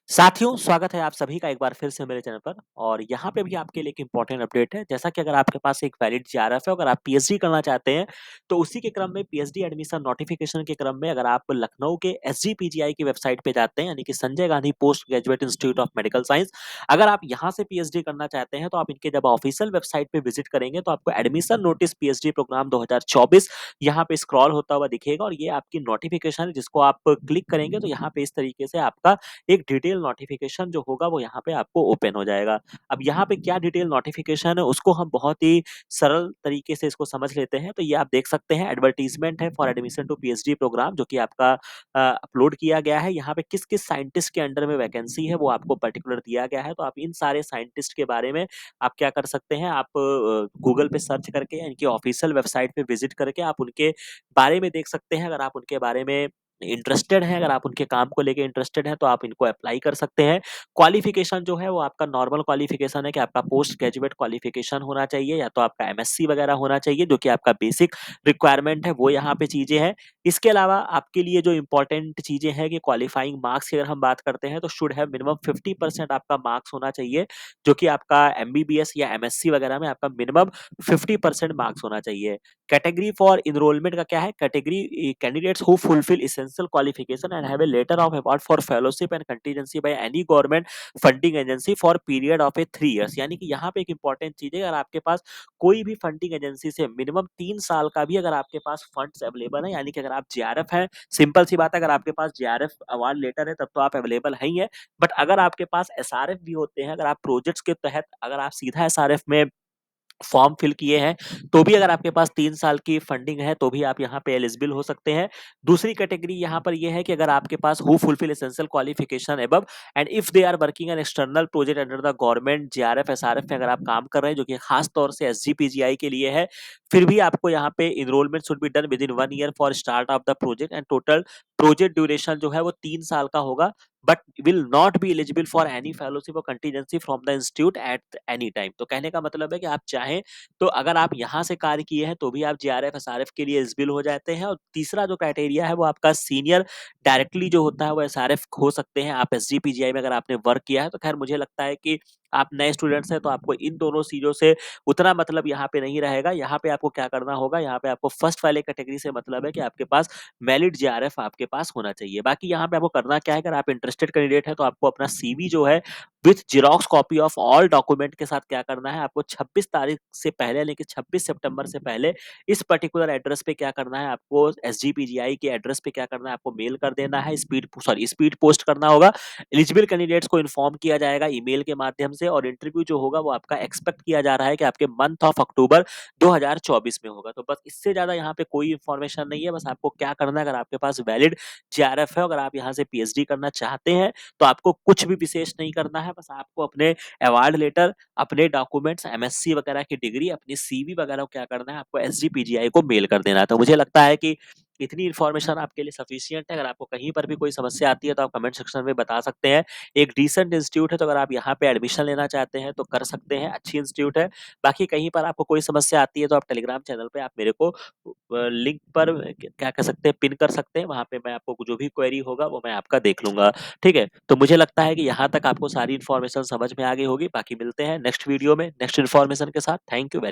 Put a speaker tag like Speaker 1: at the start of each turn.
Speaker 1: साथियों, स्वागत है आप सभी का एक बार फिर से मेरे चैनल पर और यहाँ पे भी आपके लिए एक इम्पोर्टेंट अपडेट है। जैसा कि अगर आपके पास एक वैलिड जीआरएफ है, अगर आप पीएचडी करना चाहते हैं, तो उसी के क्रम में पीएचडी एडमिशन नोटिफिकेशन के क्रम में अगर आप लखनऊ के एसजीपीजीआई की वेबसाइट पे जाते हैं, यानी कि Sanjay Gandhi post graduate institute of medical science, अगर आप यहाँ से पीएचडी करना चाहते हैं, तो आप इनके जब ऑफिशियल वेबसाइट पे विजिट करेंगे, तो आपको एडमिशन नोटिस पीएचडी प्रोग्राम 2024 यहाँ पे स्क्रॉल होता हुआ दिखेगा और ये आपकी नोटिफिकेशन है, जिसको आप क्लिक करेंगे तो यहाँ पे इस तरीके से आपका एक डिटेल नोटिफिकेशन जो होगा वो यहाँ पे आपको ओपन हो जाएगा। अब यहाँ पे क्या डिटेल नोटिफिकेशन है उसको हम बहुत ही सरल तरीके से इसको समझ लेते हैं। तो ये आप देख सकते हैं, एडवर्टाइजमेंट है for admission to PhD program, जो कि आपका अपलोड किया गया है। यहाँ पे किस-किस साइंटिस्ट के अंडर में वैकेंसी है वो आपको पर्टिकुलर दिया गया है। तो आप इन सारे साइंटिस्ट के बारे में आप क्या कर सकते हैं, आप गूगल पे सर्च करके या इनकी ऑफिशियल वेबसाइट पे विजिट करके आप उनके बारे में देख सकते हैं। अगर आप उनके बारे में इंटरेस्टेड हैं, अगर आप उनके काम को लेके इंटरेस्टेड हैं, तो आप इनको अप्लाई कर सकते हैं। क्वालिफ़िकेशन जो है वो आपका नॉर्मल क्वालिफ़िकेशन है कि आपका पोस्ट ग्रेजुएट क्वालिफ़िकेशन होना चाहिए, या तो आपका एमएससी वगैरह होना चाहिए, जो कि आपका बेसिक रिक्वायरमेंट है, वो यहाँ पे चीज़ें हैं। इसके अलावा आपके लिए जो इम्पोर्टेंट चीज़ें हैं कि क्वालिफ़ाइंग मार्क्स की अगर हम बात करते हैं, तो शुड हैव मिनिमम 50% आपका मार्क्स होना चाहिए, जो कि आपका एमबीबीएस या एमएससी वगैरह में आपका मिनिमम 50% मार्क्स होना चाहिए। कैटेगरी फॉर एनरोलमेंट का क्या है? Category candidates who fulfil essential qualification and have a letter of award for fellowship and contingency by any government funding agency for period of a 3 years. यानी कि यहाँ पे एक इंपॉर्टेंट चीज़ है, अगर आपके पास कोई भी फंडिंग एजेंसी से मिनिमम 3 साल का भी अगर आपके पास फंड्स अवेलेबल है, यानी कि अगर आप जेआरएफ हैं, सिंपल सी बात है, अगर आपके पास जेआरएफ अवार्ड लेटर है तब तो आप अवेलेबल हैं ही है। बट अगर आपके पास एसआरएफ भी होते हैं, अगर आप प्रोजेक्ट्स के तहत अगर आप सीधा एसआरएफ में फॉर्म फिल किए हैं, तो भी अगर आपके पास 3 साल की फंडिंग है, तो भी आप यहाँ पे एलिजिबल हो सकते हैं। दूसरी कैटेगरी यहाँ पर ये है कि अगर आपके पास who fulfil essential qualification above and if they are working an external project under the government JRF, SRF में अगर आप काम कर रहे हैं, जो कि खास तौर से एसजीपीजीआई के लिए है, फिर भी आपको यहाँ पे enrolment should be done within 1 year for start of the project and total project duration जो है वो 3 साल का होगा, but will not be eligible for any fellowship और contingency from the institute at any time. तो कहने का मतलब है कि आप चाहें तो अगर आप यहाँ से कार्य किए हैं, तो भी आप जेआरएफ, एसआरएफ के लिए एलिजिबल हो जाते हैं। और तीसरा जो क्राइटेरिया है वो आपका सीनियर डायरेक्टली जो होता है वो एसआरएफ हो सकते हैं। आप एसजीपीजीआई में अगर आपने वर्क किया है, तो खैर मुझे लगता है कि आप नए स्टूडेंट्स हैं, तो आपको इन दोनों चीज़ों से उतना मतलब यहाँ पे नहीं रहेगा। यहाँ पे आपको क्या करना होगा, यहाँ पे आपको फर्स्ट वाले कैटेगरी से मतलब है कि आपके पास वैलिड जेआरएफ आपके पास होना चाहिए। बाकी यहाँ पे आपको करना क्या है, अगर आप इंटरेस्टेड कैंडिडेट है, तो आपको अपना सीवी जो है with xerox copy of all document के साथ क्या करना है, आपको 26 तारीख से पहले, यानी कि 26 सितंबर से पहले इस पर्टिकुलर एड्रेस पे क्या करना है, आपको एसजीपीजीआई के एड्रेस पे क्या करना है, आपको मेल कर देना है, स्पीड पोस्ट करना होगा। एलिजिबल कैंडिडेट्स को इन्फॉर्म किया जाएगा ईमेल के माध्यम से, और इंटरव्यू जो होगा वो आपका एक्सपेक्ट किया जा रहा है कि आपके मंथ ऑफ अक्टूबर 2024 में होगा। तो बस इससे ज्यादा यहाँ पे कोई इन्फॉर्मेशन नहीं है। बस आपको क्या करना है, अगर आपके पास वैलिड जेआरएफ है, अगर आप यहाँ से पीएचडी करना चाहते हैं, तो आपको कुछ भी विशेष नहीं करना है। बस आपको अपने अवार्ड लेटर, अपने डॉक्यूमेंट्स, एमएससी वगैरह की डिग्री, अपनी सीवी वगैरह को क्या करना है, आपको एसजीपीजीआई को मेल कर देना है। तो मुझे लगता है कि इतनी इन्फॉर्मेशन आपके लिए सफिशिएंट है। अगर आपको कहीं पर भी कोई समस्या आती है, तो आप कमेंट सेक्शन में बता सकते हैं। एक डिसेंट इंस्टीट्यूट है, तो अगर आप यहाँ पे एडमिशन लेना चाहते हैं तो कर सकते हैं, अच्छी इंस्टीट्यूट है। बाकी कहीं पर आपको कोई समस्या आती है, तो आप टेलीग्राम चैनल पे आप मेरे को लिंक पर क्या कह सकते हैं, पिन कर सकते हैं। वहाँ पे मैं आपको जो भी क्वेरी होगा वो मैं आपका देख लूँगा। ठीक है? तो मुझे लगता है कि यहाँ तक आपको सारी इन्फॉर्मेशन समझ में आ गई होगी। बाकी मिलते हैं नेक्स्ट वीडियो में नेक्स्ट इन्फॉर्मेशन के साथ। Thank you very